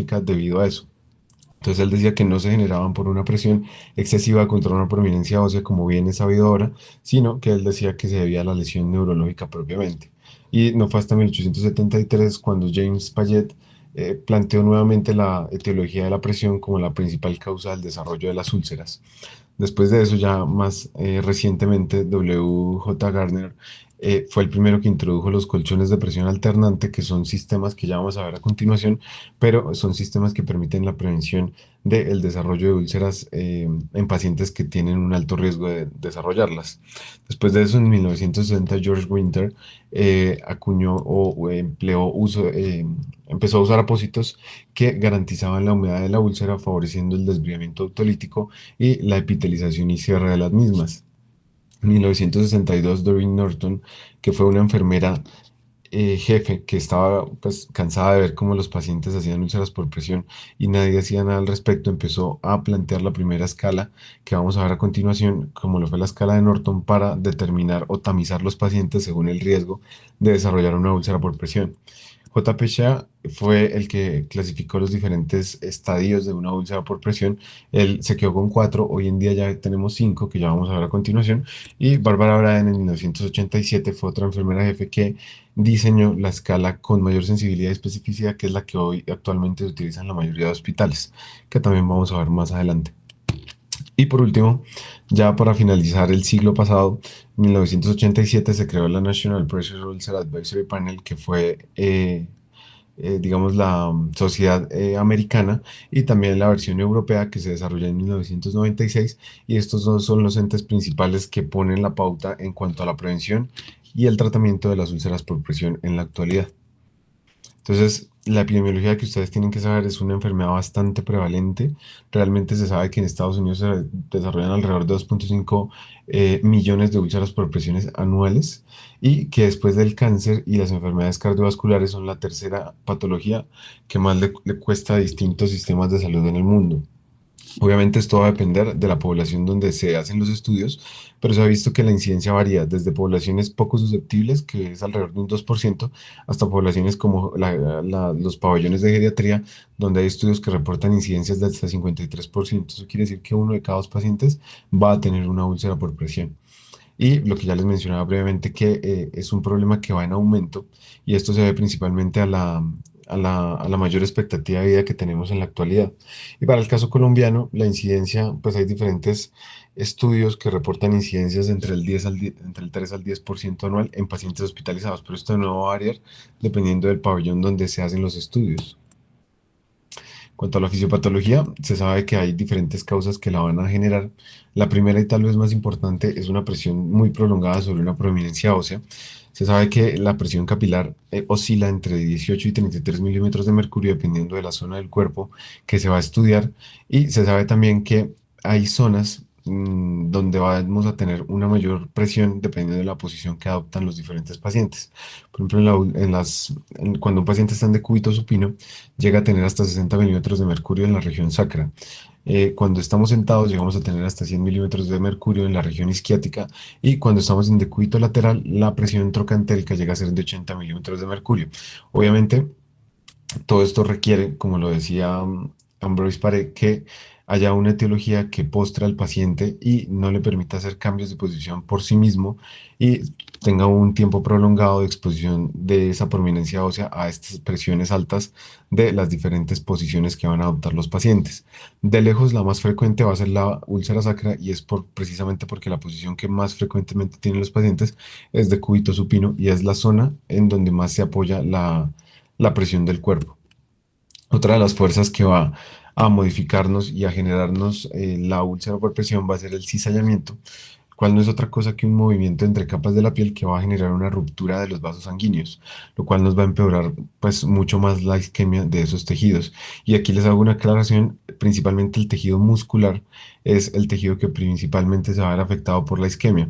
debido a eso. Entonces él decía que no se generaban por una presión excesiva contra una prominencia ósea, como bien es sabido ahora, sino que él decía que se debía a la lesión neurológica propiamente. Y no fue hasta 1873 cuando James Payet planteó nuevamente la etiología de la presión como la principal causa del desarrollo de las úlceras. Después de eso, ya más recientemente, W. J. Gardner fue el primero que introdujo los colchones de presión alternante, que son sistemas que ya vamos a ver a continuación, pero son sistemas que permiten la prevención del desarrollo de úlceras en pacientes que tienen un alto riesgo de desarrollarlas. Después de eso, en 1960, George Winter acuñó o empleó empezó a usar apósitos que garantizaban la humedad de la úlcera, favoreciendo el desbridamiento autolítico y la epitelización y cierre de las mismas. En 1962, Doreen Norton, que fue una enfermera jefe que estaba pues cansada de ver cómo los pacientes hacían úlceras por presión y nadie hacía nada al respecto, empezó a plantear la primera escala que vamos a ver a continuación, como lo fue la escala de Norton, para determinar o tamizar los pacientes según el riesgo de desarrollar una úlcera por presión. J. P. Shea fue el que clasificó los diferentes estadios de una úlcera por presión. Él se quedó con cuatro, hoy en día ya tenemos cinco, que ya vamos a ver a continuación. Y Barbara Bryan en 1987 fue otra enfermera jefe que diseñó la escala con mayor sensibilidad y especificidad, que es la que hoy actualmente se utiliza en la mayoría de hospitales, que también vamos a ver más adelante. Y por último, ya para finalizar el siglo pasado, en 1987 se creó la National Pressure Ulcer Advisory Panel, que fue digamos, la sociedad americana y también la versión europea que se desarrolló en 1996. Y estos dos son los entes principales que ponen la pauta en cuanto a la prevención y el tratamiento de las úlceras por presión en la actualidad. Entonces, la epidemiología que ustedes tienen que saber es una enfermedad bastante prevalente. Realmente se sabe que en Estados Unidos se desarrollan alrededor de 2,5 millones de úlceras por presiones anuales y que después del cáncer y las enfermedades cardiovasculares son la tercera patología que más le cuesta a distintos sistemas de salud en el mundo. Obviamente esto va a depender de la población donde se hacen los estudios, pero se ha visto que la incidencia varía desde poblaciones poco susceptibles, que es alrededor de un 2%, hasta poblaciones como los pabellones de geriatría, donde hay estudios que reportan incidencias de hasta 53%. Eso quiere decir que uno de cada dos pacientes va a tener una úlcera por presión. Y lo que ya les mencionaba brevemente, que es un problema que va en aumento y esto se debe principalmente a la mayor expectativa de vida que tenemos en la actualidad. Y para el caso colombiano, la incidencia, pues hay diferentes estudios que reportan incidencias entre el 3 al 10% anual en pacientes hospitalizados, pero esto no va a variar dependiendo del pabellón donde se hacen los estudios. Cuanto a la fisiopatología, se sabe que hay diferentes causas que la van a generar. La primera y tal vez más importante es una presión muy prolongada sobre una prominencia ósea. Se sabe que la presión capilar oscila entre 18 y 33 milímetros de mercurio dependiendo de la zona del cuerpo que se va a estudiar. Y se sabe también que hay zonas donde vamos a tener una mayor presión dependiendo de la posición que adoptan los diferentes pacientes. Por ejemplo, cuando un paciente está en decúbito supino, llega a tener hasta 60 milímetros de mercurio en la región sacra. Cuando estamos sentados llegamos a tener hasta 100 milímetros de mercurio en la región isquiática y cuando estamos en decúbito lateral la presión trocantérica llega a ser de 80 milímetros de mercurio. Obviamente todo esto requiere, como lo decía Ambroise Paré, que haya una etiología que postre al paciente y no le permita hacer cambios de posición por sí mismo y tenga un tiempo prolongado de exposición de esa prominencia ósea a estas presiones altas de las diferentes posiciones que van a adoptar los pacientes. De lejos, la más frecuente va a ser la úlcera sacra y es precisamente porque la posición que más frecuentemente tienen los pacientes es de cúbito supino y es la zona en donde más se apoya la presión del cuerpo. Otra de las fuerzas que va a modificarnos y a generarnos la úlcera por presión va a ser el cizallamiento, el cual no es otra cosa que un movimiento entre capas de la piel que va a generar una ruptura de los vasos sanguíneos, lo cual nos va a empeorar pues mucho más la isquemia de esos tejidos. Y aquí les hago una aclaración, principalmente el tejido muscular es el tejido que principalmente se va a ver afectado por la isquemia.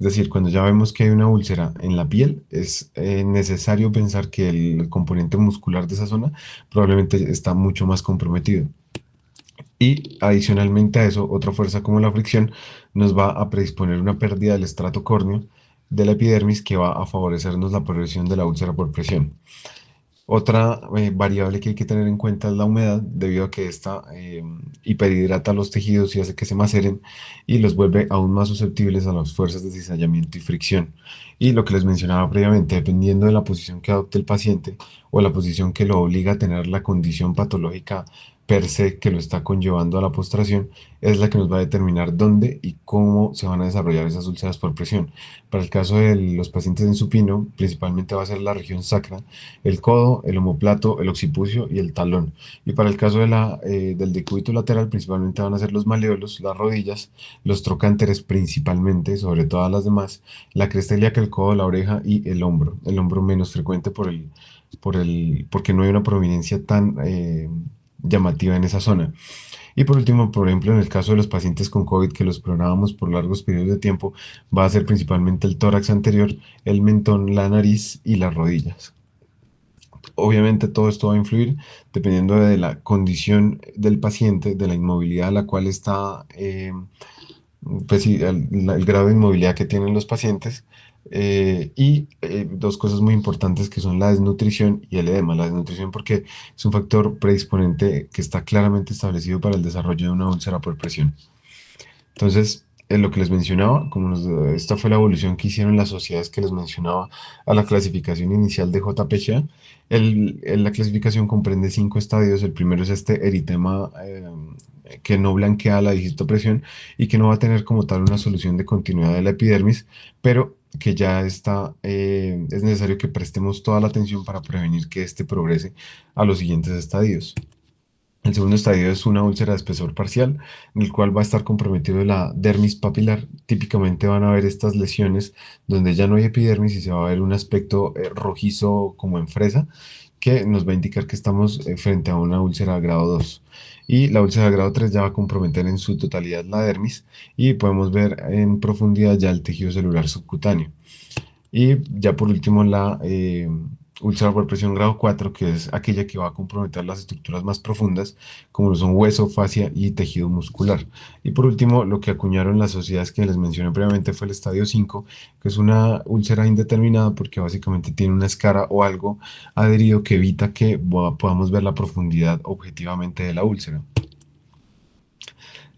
Es decir, cuando ya vemos que hay una úlcera en la piel, es necesario pensar que el componente muscular de esa zona probablemente está mucho más comprometido. Y adicionalmente a eso, otra fuerza como la fricción nos va a predisponer una pérdida del estrato córneo de la epidermis que va a favorecernos la progresión de la úlcera por presión. Otra variable que hay que tener en cuenta es la humedad, debido a que esta hiperhidrata los tejidos y hace que se maceren y los vuelve aún más susceptibles a las fuerzas de cizallamiento y fricción. Y lo que les mencionaba previamente, dependiendo de la posición que adopte el paciente o la posición que lo obliga a tener la condición patológica per se que lo está conllevando a la postración, es la que nos va a determinar dónde y cómo se van a desarrollar esas úlceras por presión. Para el caso de los pacientes en supino, principalmente va a ser la región sacra, el codo, el omóplato, el occipucio y el talón. Y para el caso del decúbito lateral, principalmente van a ser los maleolos, las rodillas, los trocánteres principalmente, sobre todas las demás, la cresta ilíaca, el codo, la oreja y el hombro menos frecuente porque no hay una prominencia tan llamativa en esa zona. Y por último, por ejemplo, en el caso de los pacientes con COVID que los programamos por largos periodos de tiempo, va a ser principalmente el tórax anterior, el mentón, la nariz y las rodillas. Obviamente todo esto va a influir dependiendo de la condición del paciente, de la inmovilidad a la cual está, pues sí, el grado de inmovilidad que tienen los pacientes. Dos cosas muy importantes que son la desnutrición y el edema. La desnutrición porque es un factor predisponente que está claramente establecido para el desarrollo de una úlcera por presión. Entonces, en lo que les mencionaba, esta fue la evolución que hicieron las sociedades que les mencionaba a la clasificación inicial de JPCA. La clasificación comprende 5 estadios. El primero es este eritema que no blanquea la digitopresión y que no va a tener como tal una solución de continuidad de la epidermis, pero que ya está, es necesario que prestemos toda la atención para prevenir que este progrese a los siguientes estadios. El segundo estadio es una úlcera de espesor parcial, en el cual va a estar comprometido la dermis papilar. Típicamente van a haber estas lesiones donde ya no hay epidermis y se va a ver un aspecto rojizo como en fresa, que nos va a indicar que estamos frente a una úlcera grado 2. Y la úlcera grado 3 ya va a comprometer en su totalidad la dermis y podemos ver en profundidad ya el tejido celular subcutáneo. Y ya por último, la úlcera por presión grado 4 que es aquella que va a comprometer las estructuras más profundas, como lo son hueso, fascia y tejido muscular. Y por último, lo que acuñaron las sociedades que les mencioné previamente fue el estadio 5 que es una úlcera indeterminada porque básicamente tiene una escara o algo adherido que evita que podamos ver la profundidad objetivamente de la úlcera.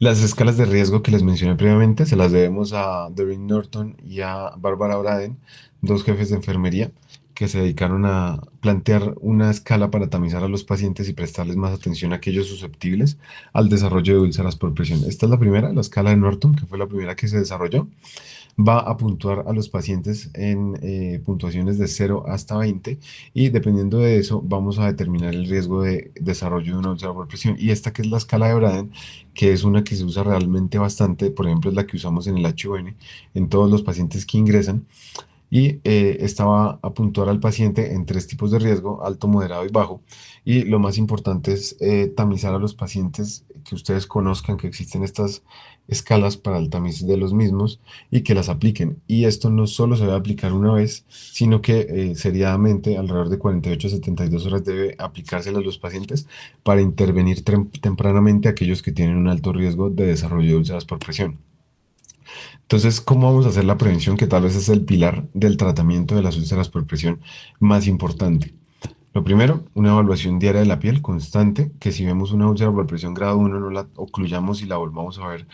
Las escalas de riesgo que les mencioné previamente se las debemos a Doreen Norton y a Barbara Braden, dos jefes de enfermería que se dedicaron a plantear una escala para tamizar a los pacientes y prestarles más atención a aquellos susceptibles al desarrollo de úlceras por presión. Esta es la primera, la escala de Norton, que fue la primera que se desarrolló. Va a puntuar a los pacientes en puntuaciones de 0 hasta 20 y dependiendo de eso vamos a determinar el riesgo de desarrollo de una úlcera por presión. Y esta que es la escala de Braden, que es una que se usa realmente bastante, por ejemplo es la que usamos en el HUN en todos los pacientes que ingresan y esta va a puntuar al paciente en 3 tipos de riesgo, alto, moderado y bajo. Y lo más importante es tamizar a los pacientes, que ustedes conozcan que existen estas escalas para el tamiz de los mismos y que las apliquen. Y esto no solo se va a aplicar una vez, sino que seriadamente, alrededor de 48 a 72 horas, debe aplicársela a los pacientes para intervenir tempranamente a aquellos que tienen un alto riesgo de desarrollo de úlceras por presión. Entonces, ¿cómo vamos a hacer la prevención? Que tal vez es el pilar del tratamiento de las úlceras por presión más importante. Lo primero, una evaluación diaria de la piel constante, que si vemos una úlcera por presión grado 1 no la ocluyamos y la volvamos a ver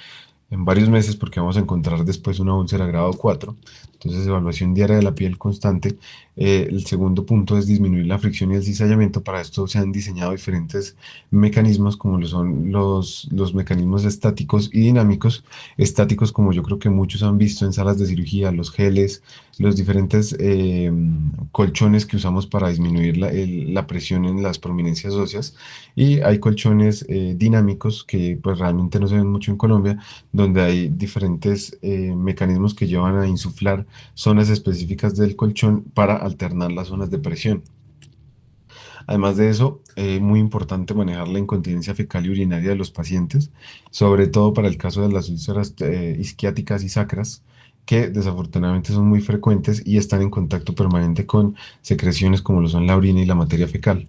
en varios meses porque vamos a encontrar después una úlcera grado 4. Entonces, evaluación diaria de la piel constante. El segundo punto es disminuir la fricción y el cizallamiento. Para esto se han diseñado diferentes mecanismos como lo son los mecanismos estáticos y dinámicos. Estáticos, como yo creo que muchos han visto en salas de cirugía, los geles, los diferentes colchones que usamos para disminuir la presión en las prominencias óseas. Y hay colchones dinámicos que pues realmente no se ven mucho en Colombia, donde hay diferentes mecanismos que llevan a insuflar zonas específicas del colchón para alternar las zonas de presión. Además de eso, muy importante manejar la incontinencia fecal y urinaria de los pacientes, sobre todo para el caso de las úlceras isquiáticas y sacras, que desafortunadamente son muy frecuentes y están en contacto permanente con secreciones como lo son la orina y la materia fecal.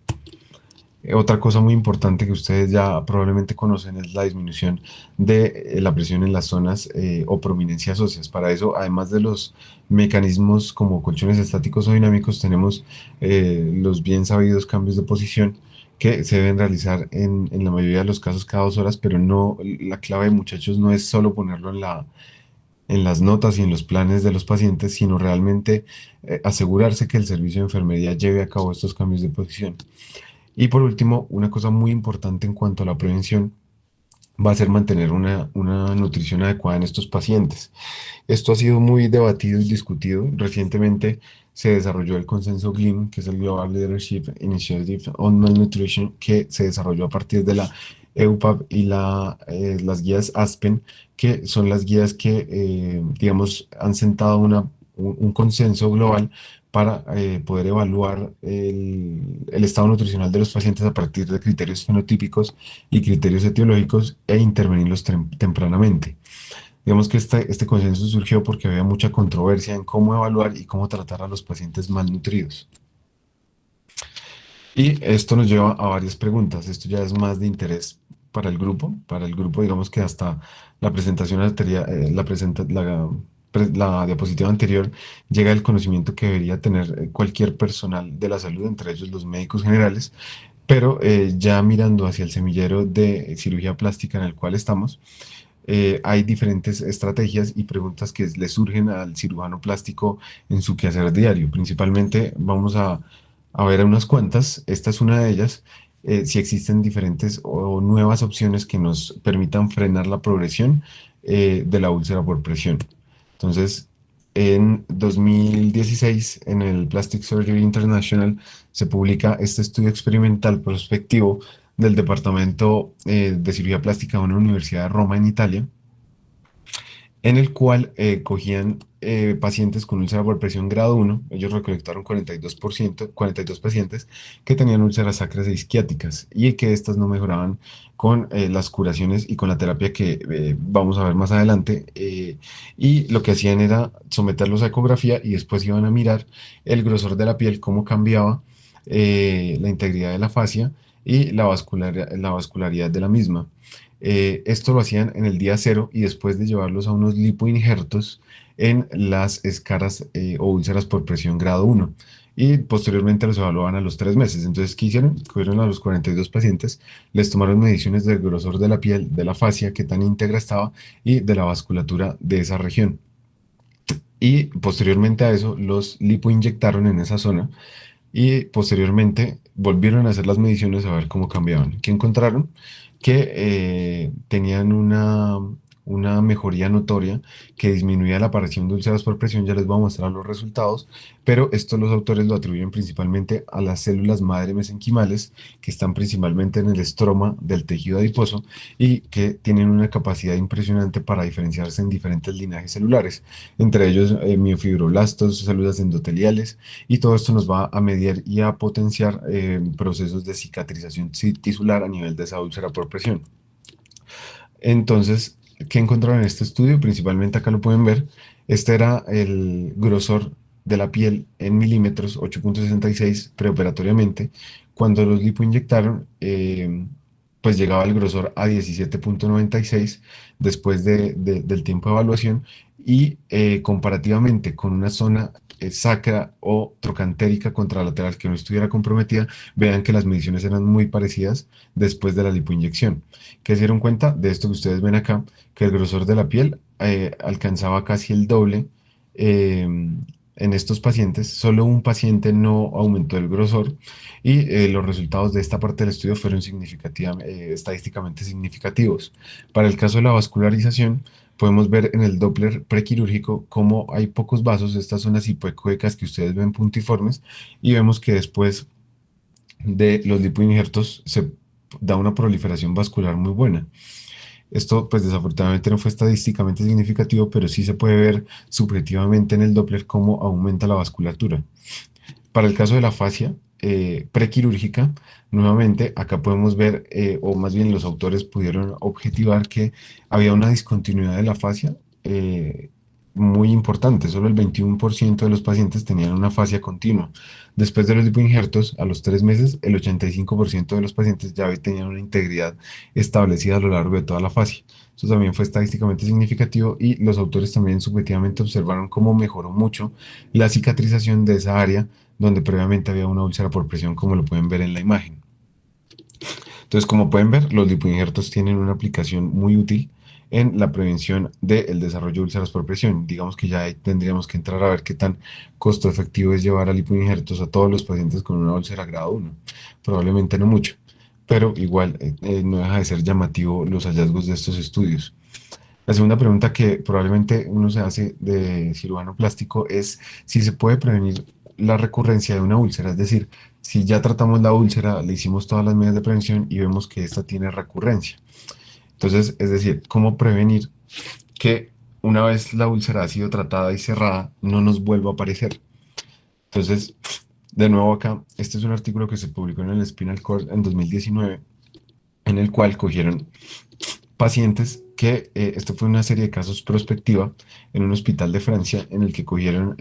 Otra cosa muy importante que ustedes ya probablemente conocen es la disminución de la presión en las zonas o prominencias óseas. Para eso, además de los mecanismos como colchones estáticos o dinámicos, tenemos los bien sabidos cambios de posición que se deben realizar en la mayoría de los casos cada 2 horas, pero no, la clave, muchachos, no es solo ponerlo en las notas y en los planes de los pacientes, sino realmente asegurarse que el servicio de enfermería lleve a cabo estos cambios de posición. Y por último, una cosa muy importante en cuanto a la prevención va a ser mantener una nutrición adecuada en estos pacientes. Esto ha sido muy debatido y discutido. Recientemente se desarrolló el consenso GLIM, que es el Global Leadership Initiative on Malnutrition, que se desarrolló a partir de la EUPAP y las guías ASPEN, que son las guías que, digamos, han sentado un consenso global para poder evaluar el estado nutricional de los pacientes a partir de criterios fenotípicos y criterios etiológicos e intervenirlos tempranamente. Digamos que este consenso surgió porque había mucha controversia en cómo evaluar y cómo tratar a los pacientes malnutridos. Y esto nos lleva a varias preguntas. Esto ya es más de interés para el grupo. Para el grupo, digamos que hasta la presentación anterior, la diapositiva anterior, llega el conocimiento que debería tener cualquier personal de la salud, entre ellos los médicos generales. Pero ya mirando hacia el semillero de cirugía plástica en el cual estamos, hay diferentes estrategias y preguntas que le surgen al cirujano plástico en su quehacer diario. Principalmente vamos a ver unas cuantas. Esta es una de ellas. Si existen diferentes o nuevas opciones que nos permitan frenar la progresión de la úlcera por presión. Entonces, en 2016, en el Plastic Surgery International, se publica este estudio experimental prospectivo del Departamento de Cirugía Plástica de una universidad de Roma, en Italia, en el cual cogían pacientes con úlcera por presión grado 1. Ellos recolectaron 42 pacientes que tenían úlceras sacras e isquiáticas y que estas no mejoraban con las curaciones y con la terapia que vamos a ver más adelante. Y lo que hacían era someterlos a ecografía y después iban a mirar el grosor de la piel, cómo cambiaba la integridad de la fascia y la vascularidad de la misma. Esto lo hacían en el día cero y después de llevarlos a unos lipoinjertos en las escaras o úlceras por presión grado 1. Y posteriormente los evaluaban a los 3 meses. Entonces, ¿qué hicieron? Cogieron a los 42 pacientes, les tomaron mediciones del grosor de la piel, de la fascia, qué tan íntegra estaba y de la vasculatura de esa región. Y posteriormente a eso, los lipoinyectaron en esa zona y posteriormente volvieron a hacer las mediciones a ver cómo cambiaban. ¿Qué encontraron? Que tenían una mejoría notoria que disminuía la aparición de úlceras por presión. Ya les voy a mostrar los resultados, pero esto los autores lo atribuyen principalmente a las células madre mesenquimales que están principalmente en el estroma del tejido adiposo y que tienen una capacidad impresionante para diferenciarse en diferentes linajes celulares, entre ellos miofibroblastos, células endoteliales, y todo esto nos va a mediar y a potenciar procesos de cicatrización tisular a nivel de esa úlcera por presión. Entonces, ¿qué encontraron en este estudio? Principalmente acá lo pueden ver. Este era el grosor de la piel en milímetros, 8,66 preoperatoriamente. Cuando los lipoinyectaron, pues llegaba el grosor a 17,96 después del tiempo de evaluación y comparativamente con una zona sacra o trocantérica contralateral que no estuviera comprometida, vean que las mediciones eran muy parecidas después de la lipoinyección. ¿Que se dieron cuenta de esto que ustedes ven acá? Que el grosor de la piel alcanzaba casi el doble en estos pacientes. Solo un paciente no aumentó el grosor y los resultados de esta parte del estudio fueron estadísticamente significativos. Para el caso de la vascularización, podemos ver en el Doppler prequirúrgico cómo hay pocos vasos, estas son las hipoecoicas que ustedes ven puntiformes, y vemos que después de los lipoinjertos se da una proliferación vascular muy buena. Esto, pues desafortunadamente no fue estadísticamente significativo, pero sí se puede ver subjetivamente en el Doppler cómo aumenta la vasculatura. Para el caso de la fascia prequirúrgica, nuevamente acá podemos ver, o más bien los autores pudieron objetivar que había una discontinuidad de la fascia muy importante. Solo el 21% de los pacientes tenían una fascia continua. Después de los lipoinjertos, a los 3 meses, el 85% de los pacientes ya tenían una integridad establecida a lo largo de toda la fascia. Eso también fue estadísticamente significativo y los autores también subjetivamente observaron cómo mejoró mucho la cicatrización de esa área donde previamente había una úlcera por presión, como lo pueden ver en la imagen. Entonces, como pueden ver, los lipoinjertos tienen una aplicación muy útil en la prevención del desarrollo de úlceras por presión. Digamos que ya ahí tendríamos que entrar a ver qué tan costo efectivo es llevar a lipoinjertos a todos los pacientes con una úlcera grado 1. Probablemente no mucho, pero igual no deja de ser llamativo los hallazgos de estos estudios. La segunda pregunta que probablemente uno se hace de cirujano plástico es si se puede prevenir la recurrencia de una úlcera, es decir, si ya tratamos la úlcera, le hicimos todas las medidas de prevención y vemos que esta tiene recurrencia. Entonces, es decir, ¿cómo prevenir que una vez la úlcera ha sido tratada y cerrada, no nos vuelva a aparecer? Entonces, de nuevo acá, este es un artículo que se publicó en el Spinal Cord en 2019, en el cual cogieron pacientes que, esto fue una serie de casos prospectiva en un hospital de Francia en el que cogieron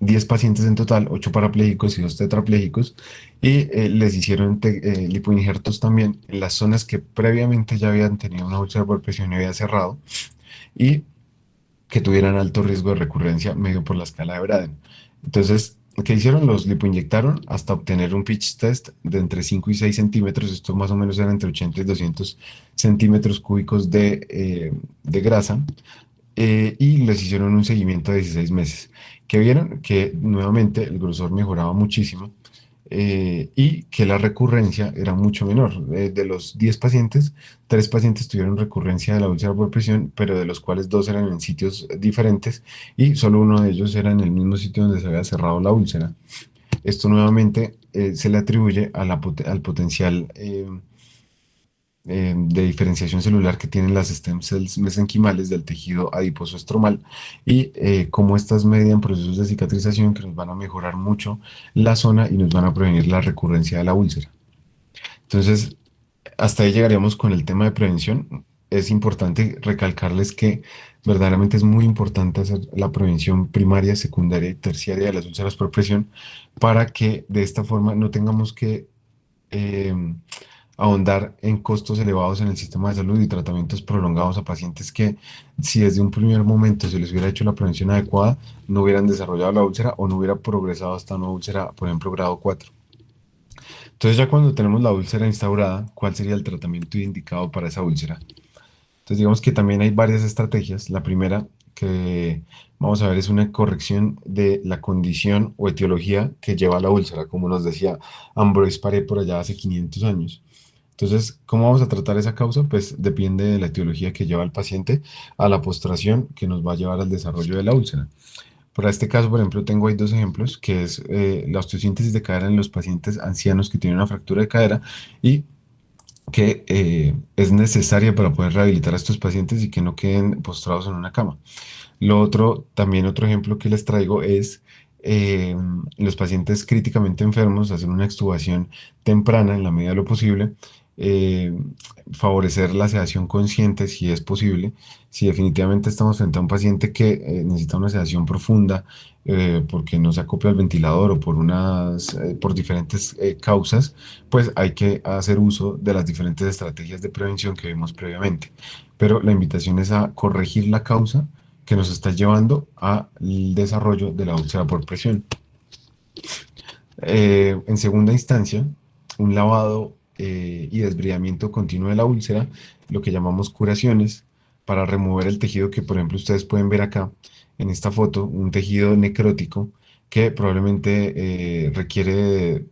10 pacientes en total, 8 parapléjicos y 2 tetrapléjicos, y les hicieron lipoinjertos también en las zonas que previamente ya habían tenido una úlcera por presión y había cerrado, y que tuvieran alto riesgo de recurrencia medio por la escala de Braden. Entonces, ¿qué hicieron? Los lipoinyectaron hasta obtener un pitch test de entre 5 y 6 centímetros, esto más o menos era entre 80 y 200 centímetros cúbicos de grasa, y les hicieron un seguimiento de 16 meses, que vieron que nuevamente el grosor mejoraba muchísimo, y que la recurrencia era mucho menor. De los 10 pacientes, 3 pacientes tuvieron recurrencia de la úlcera por presión, pero de los cuales 2 eran en sitios diferentes y solo uno de ellos era en el mismo sitio donde se había cerrado la úlcera. Esto nuevamente se le atribuye a al potencial de diferenciación celular que tienen las stem cells mesenquimales del tejido adiposo estromal y cómo estas median procesos de cicatrización que nos van a mejorar mucho la zona y nos van a prevenir la recurrencia de la úlcera. Entonces, hasta ahí llegaríamos con el tema de prevención. Es importante recalcarles que verdaderamente es muy importante hacer la prevención primaria, secundaria y terciaria de las úlceras por presión para que de esta forma no tengamos que eh, ahondar en costos elevados en el sistema de salud y tratamientos prolongados a pacientes que, si desde un primer momento se les hubiera hecho la prevención adecuada, no hubieran desarrollado la úlcera o no hubiera progresado hasta una úlcera, por ejemplo, grado 4. Entonces, ya cuando tenemos la úlcera instaurada, ¿cuál sería el tratamiento indicado para esa úlcera? Entonces, digamos que también hay varias estrategias. La primera que vamos a ver es una corrección de la condición o etiología que lleva a la úlcera, como nos decía Ambroise Paré por allá hace 500 años. Entonces, ¿cómo vamos a tratar esa causa? Pues depende de la etiología que lleva al paciente a la postración que nos va a llevar al desarrollo de la úlcera. Para este caso, por ejemplo, tengo ahí dos ejemplos, que es la osteosíntesis de cadera en los pacientes ancianos que tienen una fractura de cadera y que es necesaria para poder rehabilitar a estos pacientes y que no queden postrados en una cama. Lo otro, también otro ejemplo que les traigo es los pacientes críticamente enfermos, hacer una extubación temprana en la medida de lo posible, eh, favorecer la sedación consciente si es posible. Si definitivamente estamos frente a un paciente que necesita una sedación profunda porque no se acopla al ventilador o por diferentes causas, pues hay que hacer uso de las diferentes estrategias de prevención que vimos previamente. Pero la invitación es a corregir la causa que nos está llevando al desarrollo de la úlcera por presión. En segunda instancia, un lavado y desbridamiento continuo de la úlcera, lo que llamamos curaciones, para remover el tejido que, por ejemplo, ustedes pueden ver acá en esta foto, un tejido necrótico que probablemente requiere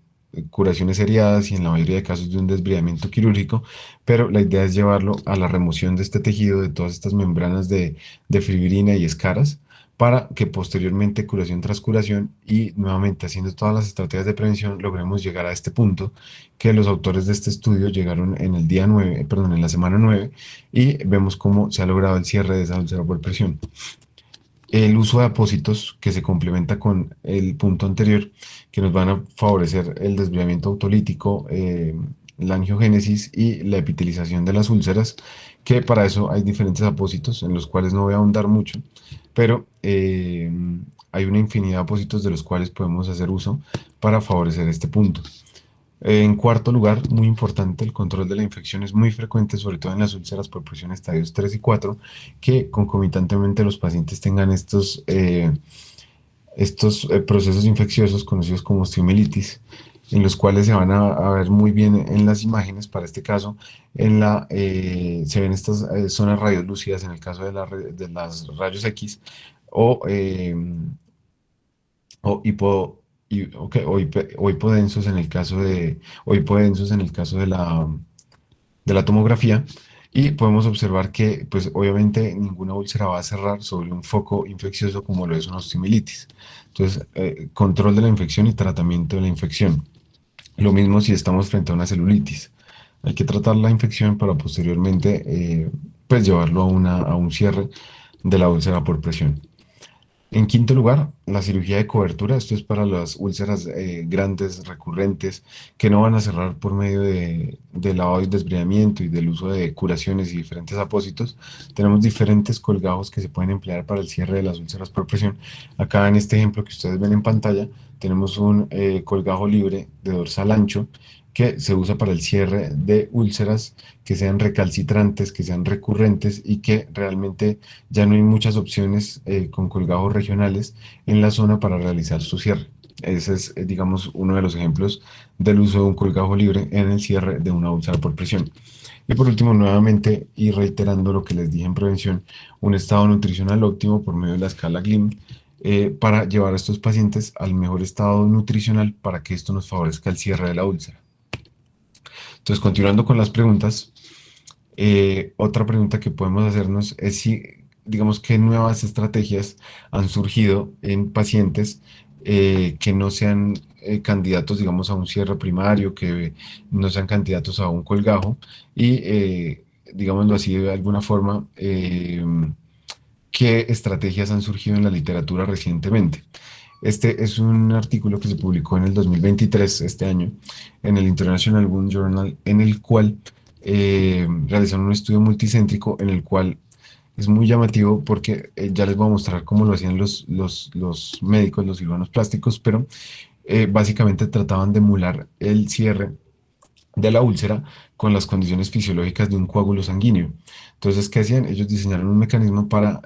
curaciones seriadas y en la mayoría de casos de un desbridamiento quirúrgico, pero la idea es llevarlo a la remoción de este tejido, de todas estas membranas de fibrina y escaras, para que posteriormente, curación tras curación y nuevamente haciendo todas las estrategias de prevención, logremos llegar a este punto que los autores de este estudio llegaron en el día 9, perdón, en la semana 9, y vemos cómo se ha logrado el cierre de esa úlcera por presión. El uso de apósitos que se complementa con el punto anterior, que nos van a favorecer el desviamiento autolítico, la angiogénesis y la epitelización de las úlceras, que para eso hay diferentes apósitos en los cuales no voy a ahondar mucho, pero hay una infinidad de apósitos de los cuales podemos hacer uso para favorecer este punto. En cuarto lugar, muy importante, el control de la infección es muy frecuente, sobre todo en las úlceras por presión estadios 3 y 4, que concomitantemente los pacientes tengan estos procesos infecciosos conocidos como osteomelitis, en los cuales se van a ver muy bien en las imágenes. Para este caso, se ven estas zonas radiolúcidas en el caso de las rayos X, o, eh, o, hipo, ok, o hipodensos en el caso o hipodensos en el caso de la tomografía. Y podemos observar que, pues obviamente, ninguna úlcera va a cerrar sobre un foco infeccioso como lo es una osteomelitis. Entonces, control de la infección y tratamiento de la infección. Lo mismo si estamos frente a una celulitis. Hay que tratar la infección para posteriormente, pues llevarlo a un cierre de la úlcera por presión. En quinto lugar, la cirugía de cobertura. Esto es para las úlceras grandes, recurrentes, que no van a cerrar por medio de lavado y desbridamiento y del uso de curaciones y diferentes apósitos. Tenemos diferentes colgajos que se pueden emplear para el cierre de las úlceras por presión. Acá en este ejemplo que ustedes ven en pantalla, tenemos un colgajo libre de dorsal ancho que se usa para el cierre de úlceras que sean recalcitrantes, que sean recurrentes y que realmente ya no hay muchas opciones con colgajos regionales en la zona para realizar su cierre. Ese es, digamos, uno de los ejemplos del uso de un colgajo libre en el cierre de una úlcera por presión. Y por último, nuevamente, y reiterando lo que les dije en prevención, un estado nutricional óptimo por medio de la escala GLIM para llevar a estos pacientes al mejor estado nutricional para que esto nos favorezca el cierre de la úlcera. Entonces, continuando con las preguntas, otra pregunta que podemos hacernos es si, digamos, qué nuevas estrategias han surgido en pacientes que no sean candidatos, digamos, a un cierre primario, que no sean candidatos a un colgajo y, digámoslo así, de alguna forma, qué estrategias han surgido en la literatura recientemente. Este es un artículo que se publicó en el 2023, este año, en el International Wound Journal, en el cual realizaron un estudio multicéntrico en el cual es muy llamativo porque ya les voy a mostrar cómo lo hacían los médicos, los cirujanos plásticos, pero básicamente trataban de emular el cierre de la úlcera con las condiciones fisiológicas de un coágulo sanguíneo. Entonces, ¿qué hacían? Ellos diseñaron un mecanismo para,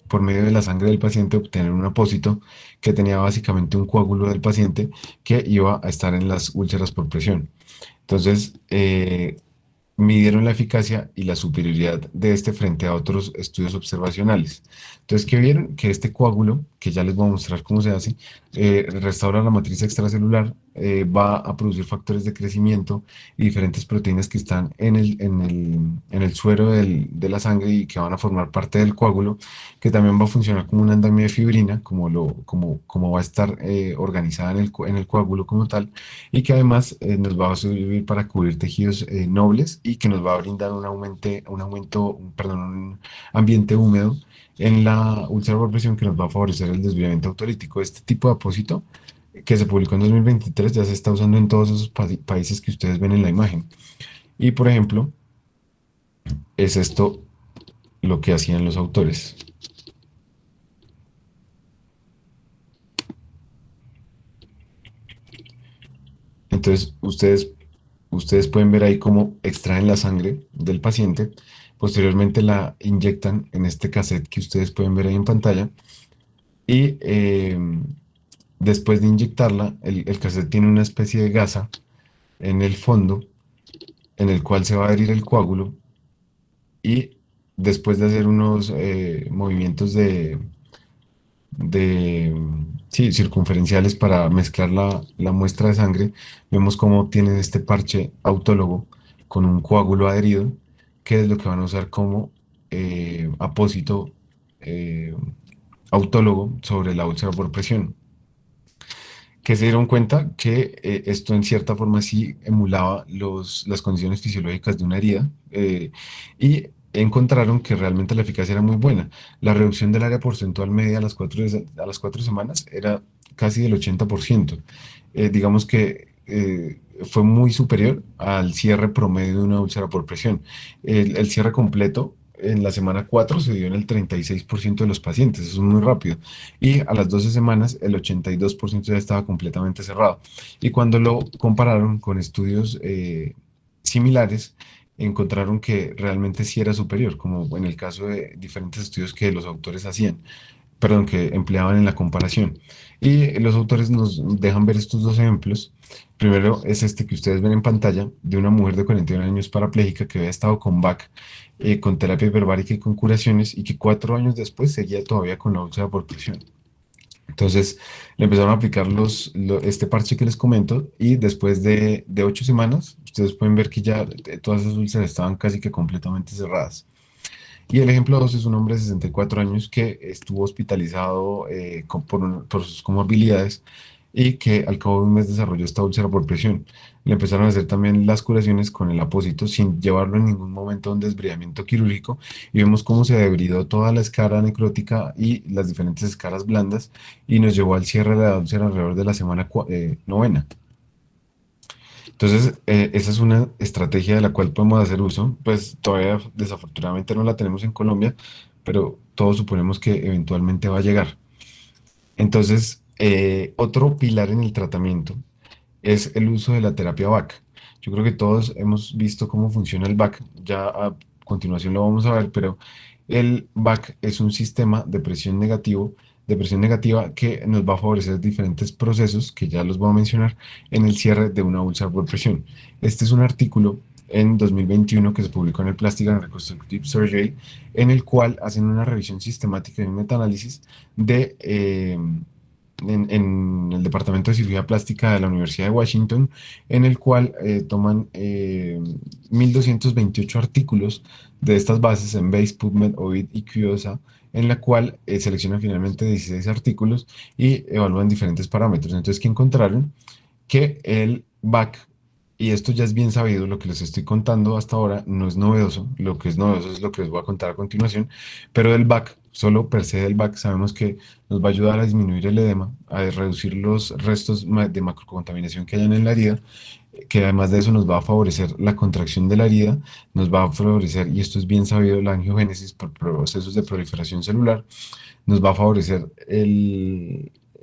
por medio de la sangre del paciente, obtener un apósito que tenía básicamente un coágulo del paciente que iba a estar en las úlceras por presión. Entonces, midieron la eficacia y la superioridad de este frente a otros estudios observacionales. Entonces, ¿qué vieron? Que este coágulo, que ya les voy a mostrar cómo se hace, restaura la matriz extracelular, va a producir factores de crecimiento y diferentes proteínas que están en el suero de la sangre y que van a formar parte del coágulo, que también va a funcionar como un andamio de fibrina, como va a estar organizada en el coágulo como tal, y que además nos va a servir para cubrir tejidos nobles y que nos va a brindar perdón, un ambiente húmedo en la úlcera por presión que nos va a favorecer el desviamiento autolítico. Este tipo de apósito que se publicó en 2023 ya se está usando en todos esos países que ustedes ven en la imagen. Y por ejemplo, es esto lo que hacían los autores. Entonces, ustedes pueden ver ahí cómo extraen la sangre del paciente, posteriormente la inyectan en este cassette que ustedes pueden ver ahí en pantalla y después de inyectarla, el cassette tiene una especie de gasa en el fondo en el cual se va a adherir el coágulo y después de hacer unos movimientos sí, circunferenciales para mezclar la muestra de sangre, vemos cómo tienen este parche autólogo con un coágulo adherido, que es lo que van a usar como apósito eh, autólogo sobre la úlcera por presión. Que se dieron cuenta que esto en cierta forma sí emulaba las condiciones fisiológicas de una herida y encontraron que realmente la eficacia era muy buena. La reducción del área porcentual media a las 4 semanas era casi del 80%. Digamos que fue muy superior al cierre promedio de una úlcera por presión. El cierre completo en la semana 4 se dio en el 36% de los pacientes, eso es muy rápido. Y a las 12 semanas el 82% ya estaba completamente cerrado. Y cuando lo compararon con estudios similares, encontraron que realmente sí era superior, como en el caso de diferentes estudios que los autores hacían, perdón, que empleaban en la comparación. Y los autores nos dejan ver estos dos ejemplos. Primero es este que ustedes ven en pantalla, de una mujer de 41 años parapléjica que había estado con VAC, con terapia hiperbárica y con curaciones, y que 4 años después seguía todavía con la úlcera por presión. Entonces le empezaron a aplicar este parche que les comento, y después de 8 semanas, ustedes pueden ver que ya todas esas úlceras estaban casi que completamente cerradas. Y el ejemplo 2 es un hombre de 64 años que estuvo hospitalizado por sus comorbilidades, y que al cabo de un mes desarrolló esta úlcera por presión. Le empezaron a hacer también las curaciones con el apósito sin llevarlo en ningún momento a un desbridamiento quirúrgico, y vemos cómo se debridó toda la escara necrótica y las diferentes escaras blandas, y nos llevó al cierre de la úlcera alrededor de la semana novena. Entonces, esa es una estrategia de la cual podemos hacer uso. Pues todavía desafortunadamente no la tenemos en Colombia, pero todos suponemos que eventualmente va a llegar. Entonces, otro pilar en el tratamiento es el uso de la terapia VAC. Yo creo que todos hemos visto cómo funciona el VAC, ya a continuación lo vamos a ver, pero el VAC es un sistema de presión negativa que nos va a favorecer diferentes procesos, que ya los voy a mencionar, en el cierre de una úlcera por presión. Este es un artículo en 2021 que se publicó en el Plastic and Reconstructive Surgery, en el cual hacen una revisión sistemática y un metaanálisis en el Departamento de Cirugía Plástica de la Universidad de Washington, en el cual toman 1.228 artículos de estas bases en Base, PubMed, Ovid y Curiosa, en la cual seleccionan finalmente 16 artículos y evalúan diferentes parámetros. Entonces, ¿qué encontraron? Que el VAC, y esto ya es bien sabido, lo que les estoy contando hasta ahora no es novedoso, lo que es novedoso es lo que les voy a contar a continuación, pero el VAC, solo per se del VAC, sabemos que nos va a ayudar a disminuir el edema, a reducir los restos de macrocontaminación que hayan en la herida, que además de eso nos va a favorecer la contracción de la herida, nos va a favorecer, y esto es bien sabido, la angiogénesis por procesos de proliferación celular, nos va a favorecer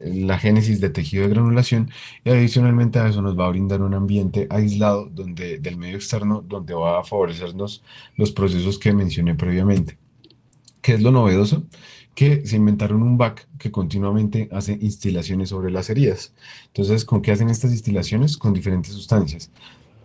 la génesis de tejido de granulación, y adicionalmente a eso nos va a brindar un ambiente aislado del medio externo, donde va a favorecernos los procesos que mencioné previamente. ¿Qué es lo novedoso? Que se inventaron un VAC que continuamente hace instilaciones sobre las heridas. Entonces, ¿con qué hacen estas instilaciones? Con diferentes sustancias.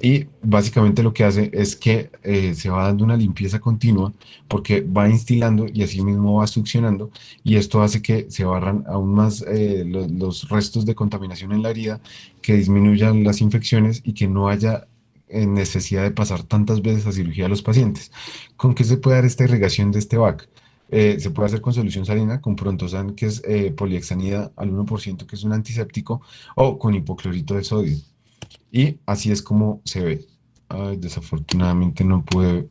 Y básicamente lo que hace es que se va dando una limpieza continua, porque va instilando y así mismo va succionando, y esto hace que se barran aún más los restos de contaminación en la herida, que disminuyan las infecciones y que no haya necesidad de pasar tantas veces a cirugía a los pacientes. ¿Con qué se puede dar esta irrigación de este VAC? Se puede hacer con solución salina, con Prontosan, que es polihexanida al 1%, que es un antiséptico, o con hipoclorito de sodio. Y así es como se ve. Ay, desafortunadamente no pude,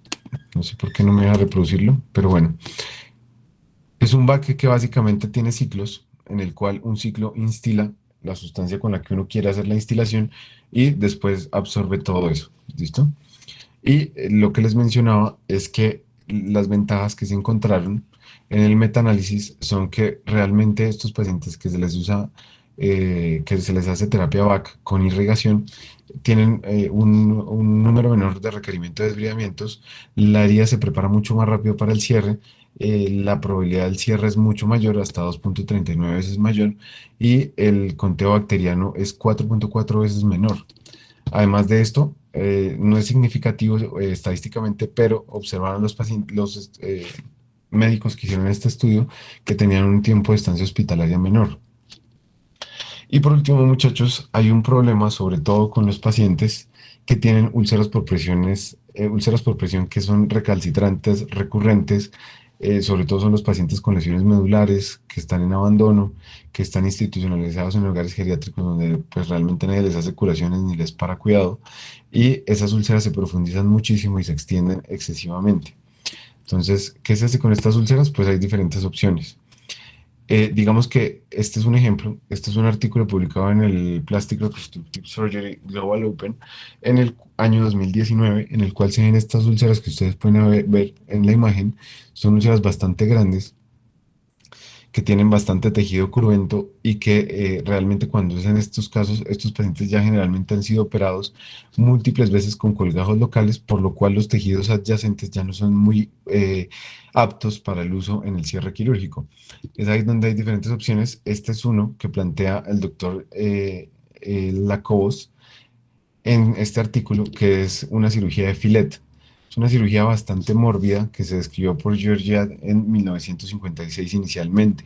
no sé por qué no me deja reproducirlo, pero bueno. Es un baque que básicamente tiene ciclos, en el cual un ciclo instila la sustancia con la que uno quiere hacer la instilación, y después absorbe todo eso. ¿Listo? Y lo que les mencionaba es que las ventajas que se encontraron en el metaanálisis son que realmente estos pacientes que se les usa, que se les hace terapia VAC con irrigación, tienen un número menor de requerimiento de desbridamientos, la herida se prepara mucho más rápido para el cierre, la probabilidad del cierre es mucho mayor, hasta 2,39 veces mayor, y el conteo bacteriano es 4,4 veces menor. Además de esto, no es significativo estadísticamente, pero observaron los pacientes, médicos que hicieron este estudio, que tenían un tiempo de estancia hospitalaria menor. Y por último, muchachos, hay un problema, sobre todo con los pacientes que tienen úlceras por presión que son recalcitrantes, recurrentes, sobre todo son los pacientes con lesiones medulares, que están en abandono, que están institucionalizados en hogares geriátricos donde pues realmente nadie les hace curaciones ni les para cuidado, y esas úlceras se profundizan muchísimo y se extienden excesivamente. Entonces, ¿qué se hace con estas úlceras? Pues hay diferentes opciones. Digamos que este es un ejemplo, este es un artículo publicado en el Plastic Reconstructive Surgery Global Open en el año 2019, en el cual se ven estas úlceras que ustedes pueden ver en la imagen. Son úlceras bastante grandes que tienen bastante tejido cruento y que realmente cuando es en estos casos, estos pacientes ya generalmente han sido operados múltiples veces con colgajos locales, por lo cual los tejidos adyacentes ya no son muy aptos para el uso en el cierre quirúrgico. Es ahí donde hay diferentes opciones. Este es uno que plantea el doctor Lacobos en este artículo, que es una cirugía de filet. Es una cirugía bastante mórbida que se describió por Georgiad en 1956 inicialmente.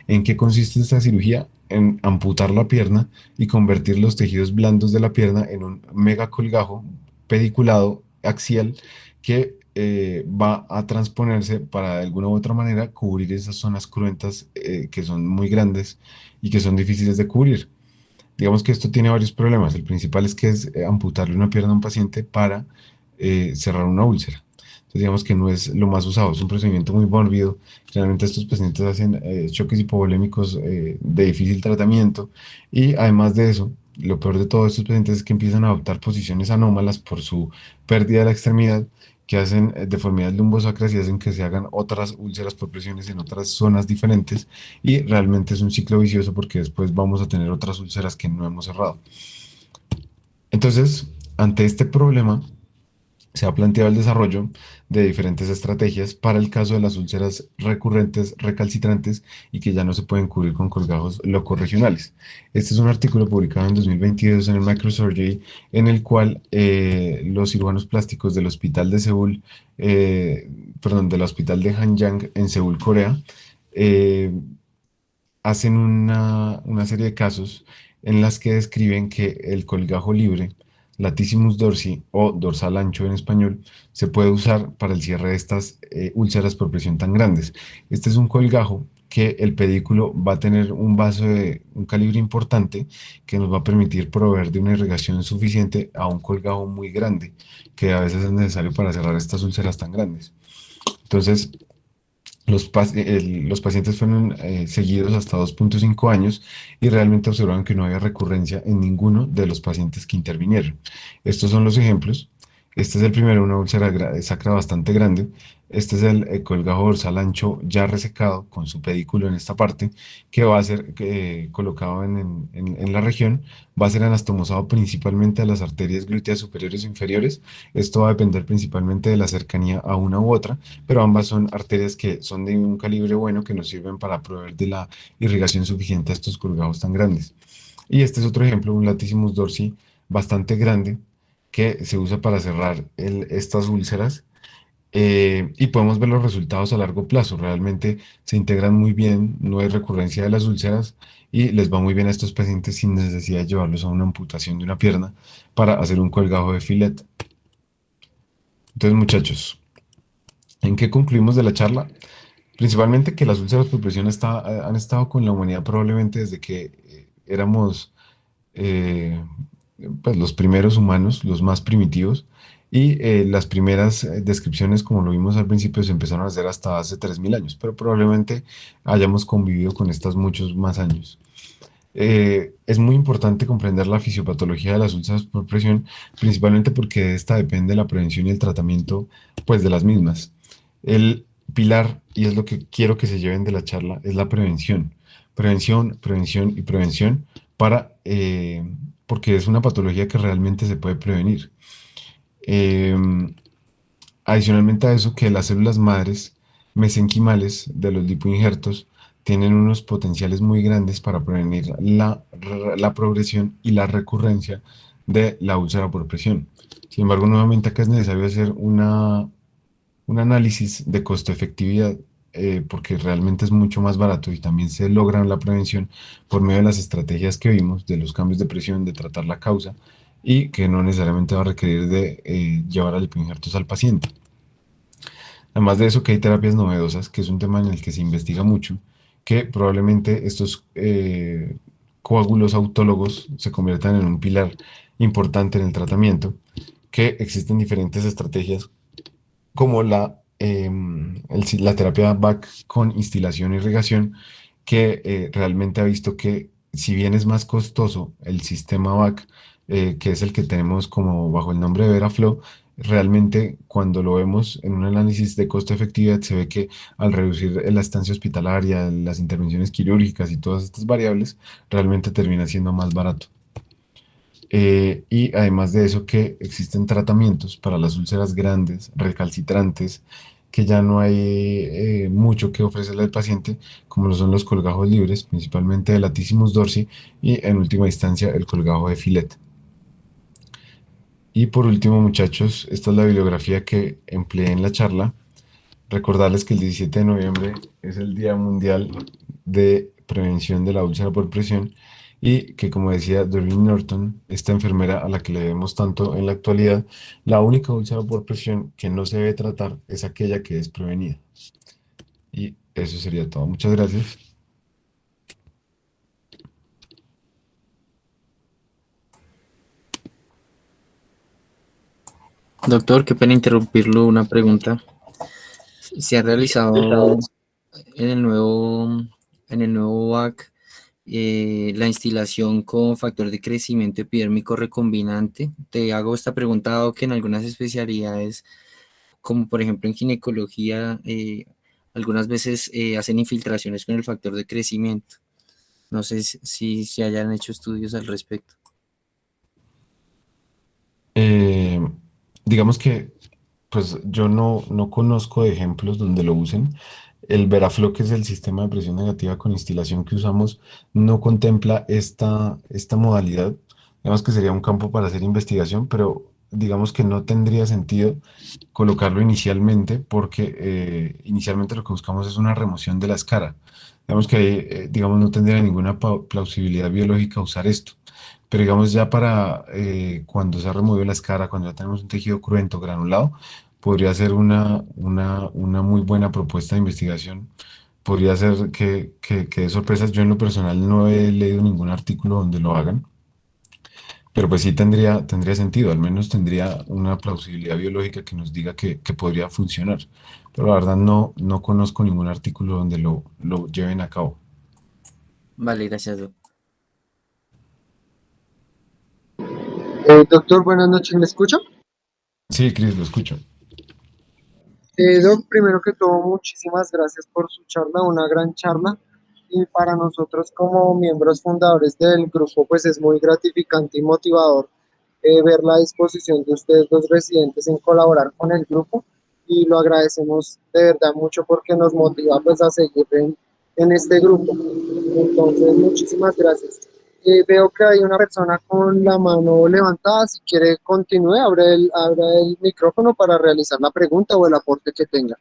¿En qué consiste esta cirugía? En amputar la pierna y convertir los tejidos blandos de la pierna en un megacolgajo pediculado axial que va a transponerse para de alguna u otra manera cubrir esas zonas cruentas que son muy grandes y que son difíciles de cubrir. Digamos que esto tiene varios problemas. El principal es que es amputarle una pierna a un paciente para cerrar una úlcera. Entonces, digamos que no es lo más usado, es un procedimiento muy mórbido. Generalmente estos pacientes hacen choques hipovolémicos de difícil tratamiento y además de eso, lo peor de todo estos pacientes es que empiezan a adoptar posiciones anómalas por su pérdida de la extremidad, que hacen deformidades lumbosacras y hacen que se hagan otras úlceras por presiones en otras zonas diferentes y realmente es un ciclo vicioso porque después vamos a tener otras úlceras que no hemos cerrado. Entonces, ante este problema, se ha planteado el desarrollo de diferentes estrategias para el caso de las úlceras recurrentes, recalcitrantes y que ya no se pueden cubrir con colgajos locorregionales. Este es un artículo publicado en 2022 en el Microsurgery en el cual los cirujanos plásticos del hospital de Seúl, perdón, del hospital de Hanyang en Seúl, Corea, eh, hacen una serie de casos en las que describen que el colgajo libre, latissimus dorsi o dorsal ancho en español, se puede usar para el cierre de estas úlceras por presión tan grandes. Este es un colgajo que el pedículo va a tener un vaso de un calibre importante que nos va a permitir proveer de una irrigación suficiente a un colgajo muy grande, que a veces es necesario para cerrar estas úlceras tan grandes. Entonces, los pacientes fueron seguidos hasta 2,5 años y realmente observaron que no había recurrencia en ninguno de los pacientes que intervinieron. Estos son los ejemplos. Este es el primero, una úlcera sacra bastante grande. Este es el colgajo dorsal ancho ya resecado con su pedículo en esta parte, que va a ser colocado en la región. Va a ser anastomosado principalmente a las arterias glúteas superiores e inferiores. Esto va a depender principalmente de la cercanía a una u otra, pero ambas son arterias que son de un calibre bueno que nos sirven para proveer de la irrigación suficiente a estos colgajos tan grandes. Y este es otro ejemplo, un latissimus dorsi bastante grande que se usa para cerrar estas úlceras y podemos ver los resultados a largo plazo. Realmente se integran muy bien, no hay recurrencia de las úlceras y les va muy bien a estos pacientes sin necesidad de llevarlos a una amputación de una pierna para hacer un colgajo de filet. Entonces, muchachos, ¿en qué concluimos de la charla? Principalmente que las úlceras por presión han estado con la humanidad probablemente desde que éramos eh, pues, los primeros humanos, los más primitivos, y las primeras descripciones, como lo vimos al principio, se empezaron a hacer hasta hace 3.000 años, pero probablemente hayamos convivido con estas muchos más años. Es muy importante comprender la fisiopatología de las úlceras por presión, principalmente porque de esta depende la prevención y el tratamiento, pues, de las mismas. El pilar, y es lo que quiero que se lleven de la charla, es la prevención. Prevención, prevención y prevención porque es una patología que realmente se puede prevenir. Eh, Adicionalmente a eso, que las células madres mesenquimales de los lipoinjertos tienen unos potenciales muy grandes para prevenir la progresión y la recurrencia de la úlcera por presión. Sin embargo, nuevamente acá es necesario hacer un análisis de costo-efectividad porque realmente es mucho más barato y también se logra la prevención por medio de las estrategias que vimos, de los cambios de presión, de tratar la causa y que no necesariamente va a requerir de llevar a lipoinjertos al paciente. Además de eso, que hay terapias novedosas, que es un tema en el que se investiga mucho, que probablemente estos coágulos autólogos se conviertan en un pilar importante en el tratamiento, que existen diferentes estrategias como la terapia BAC con instilación e irrigación, que realmente ha visto que si bien es más costoso el sistema VAC, que es el que tenemos como bajo el nombre de Veraflow, realmente cuando lo vemos en un análisis de costo-efectividad se ve que al reducir la estancia hospitalaria, las intervenciones quirúrgicas y todas estas variables, realmente termina siendo más barato. Y además de eso, que existen tratamientos para las úlceras grandes, recalcitrantes, que ya no hay mucho que ofrecerle al paciente, como lo son los colgajos libres, principalmente de latissimus dorsi y en última instancia el colgajo de Filet. Y por último, muchachos, esta es la bibliografía que empleé en la charla. Recordarles que el 17 de noviembre es el Día Mundial de Prevención de la Úlcera por Presión y que, como decía Doreen Norton, esta enfermera a la que le debemos tanto en la actualidad, la única úlcera por presión que no se debe tratar es aquella que es prevenida. Y eso sería todo. Muchas gracias. Doctor, qué pena interrumpirlo, una pregunta. ¿Se ha realizado en el nuevo, en el nuevo VAC la instilación con factor de crecimiento epidérmico recombinante? Te hago esta pregunta dado que en algunas especialidades, como por ejemplo en ginecología, algunas veces hacen infiltraciones con el factor de crecimiento. No sé si se hayan hecho estudios al respecto. Eh, digamos que pues yo no conozco de ejemplos donde lo usen. El Veraflow, que es el sistema de presión negativa con instilación que usamos, no contempla esta modalidad. Digamos que sería un campo para hacer investigación, pero digamos que no tendría sentido colocarlo inicialmente porque inicialmente lo que buscamos es una remoción de la escara. Digamos que ahí, digamos, no tendría ninguna plausibilidad biológica usar esto. Pero digamos ya para cuando se ha removido la escara, cuando ya tenemos un tejido cruento, granulado, podría ser una muy buena propuesta de investigación. Podría ser que dé sorpresas. Yo en lo personal no he leído ningún artículo donde lo hagan, pero pues sí tendría sentido, al menos tendría una plausibilidad biológica que nos diga que podría funcionar. Pero la verdad no conozco ningún artículo donde lo lleven a cabo. Vale, gracias, doctor. Doctor, buenas noches, ¿me escucha? Sí, Cris, lo escucho. Doc, primero que todo, muchísimas gracias por su charla, una gran charla. Y para nosotros como miembros fundadores del grupo, pues es muy gratificante y motivador ver la disposición de ustedes, los residentes, en colaborar con el grupo. Y lo agradecemos de verdad mucho porque nos motiva pues a seguir en este grupo. Entonces, muchísimas gracias. Veo que hay una persona con la mano levantada. Si quiere, continúe, abre el micrófono para realizar la pregunta o el aporte que tenga.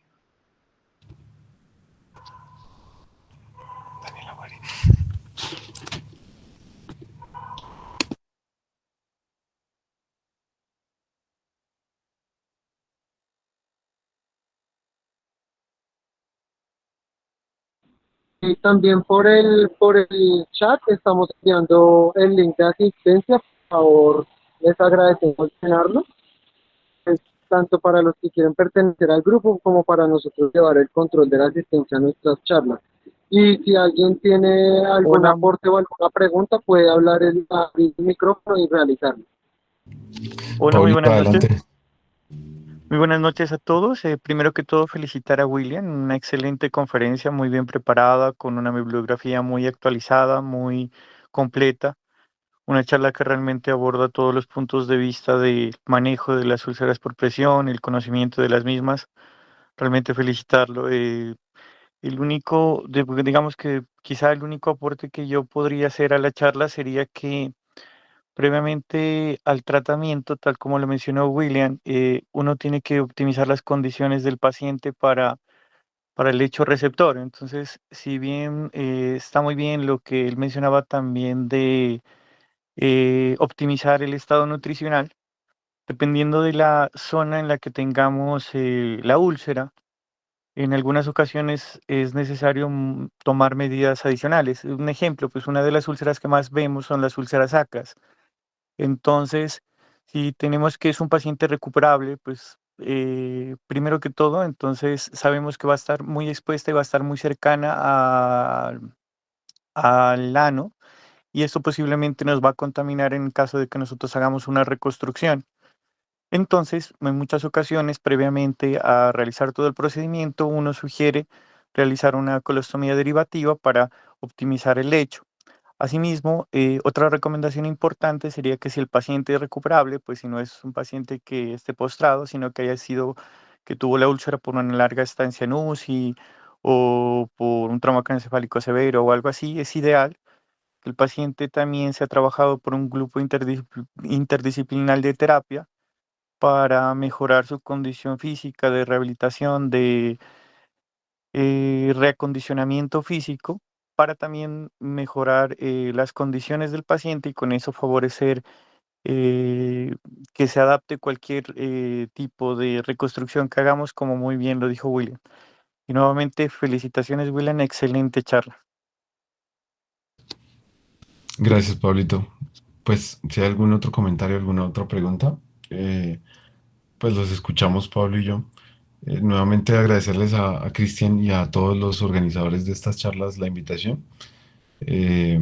Y también por el chat estamos enviando el link de asistencia. Por favor, les agradecemos llenarlo. Es tanto para los que quieren pertenecer al grupo como para nosotros llevar el control de la asistencia a nuestras charlas. Y si alguien tiene algún Hola, aporte o alguna pregunta, puede abrir el micrófono y realizarlo. hola, muy Paulito, buenas noches. adelante. Muy buenas noches a todos. Primero que todo, felicitar a William, una excelente conferencia, muy bien preparada, con una bibliografía muy actualizada, muy completa, una charla que realmente aborda todos los puntos de vista del manejo de las úlceras por presión, el conocimiento de las mismas. Realmente felicitarlo. El único, digamos que quizá el único aporte que yo podría hacer a la charla sería que previamente al tratamiento, tal como lo mencionó William, uno tiene que optimizar las condiciones del paciente para el hecho receptor. Entonces, si bien está muy bien lo que él mencionaba también de optimizar el estado nutricional, dependiendo de la zona en la que tengamos la úlcera, en algunas ocasiones es necesario tomar medidas adicionales. Un ejemplo, pues una de las úlceras que más vemos son las úlceras sacras. Entonces, si tenemos que es un paciente recuperable, pues primero que todo, entonces sabemos que va a estar muy expuesta y va a estar muy cercana al ano y esto posiblemente nos va a contaminar en caso de que nosotros hagamos una reconstrucción. Entonces, en muchas ocasiones, previamente a realizar todo el procedimiento, uno sugiere realizar una colostomía derivativa para optimizar el lecho. Asimismo, otra recomendación importante sería que si el paciente es recuperable, pues si no es un paciente que esté postrado, sino que haya sido, que tuvo la úlcera por una larga estancia en UCI o por un trauma craneoencefálico severo o algo así, es ideal que el paciente también sea trabajado por un grupo interdisciplinar de terapia para mejorar su condición física, de rehabilitación, de reacondicionamiento físico, para también mejorar las condiciones del paciente y con eso favorecer eh, que se adapte cualquier tipo de reconstrucción que hagamos, como muy bien lo dijo William. Y nuevamente, felicitaciones, William, excelente charla. Gracias, Pablito. Pues si hay algún otro comentario, alguna otra pregunta, eh, pues los escuchamos, Pablo y yo. Nuevamente agradecerles a Cristian y a todos los organizadores de estas charlas la invitación. Eh,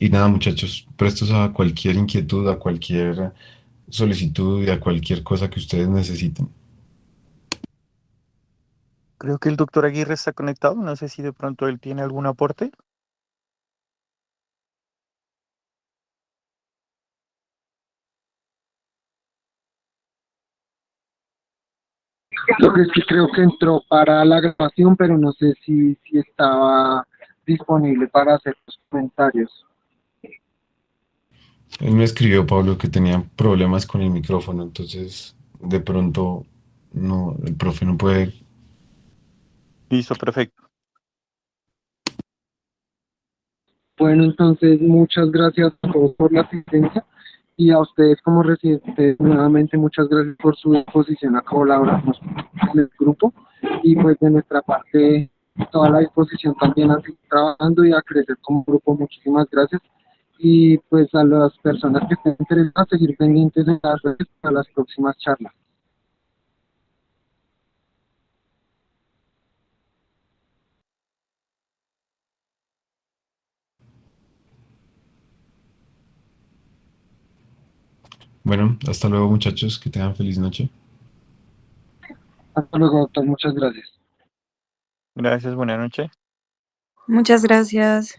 y nada, muchachos, prestos a cualquier inquietud, a cualquier solicitud y a cualquier cosa que ustedes necesiten. Creo que el doctor Aguirre está conectado, no sé si de pronto él tiene algún aporte. Lo que es que creo que entró para la grabación, pero no sé si estaba disponible para hacer los comentarios. Él me escribió, Pablo, que tenía problemas con el micrófono, entonces de pronto no, el profe no puede. Listo, perfecto. Bueno, entonces muchas gracias a todos por la asistencia y a ustedes como residentes nuevamente muchas gracias por su disposición a colaborarnos con el grupo y pues de nuestra parte toda la disposición también a seguir trabajando y a crecer como grupo. Muchísimas gracias y pues a las personas que estén interesadas seguir pendientes de las redes para las próximas charlas. Bueno, hasta luego, muchachos, que tengan feliz noche. Hasta luego, doctor, muchas gracias. Gracias, buenas noches. Muchas gracias.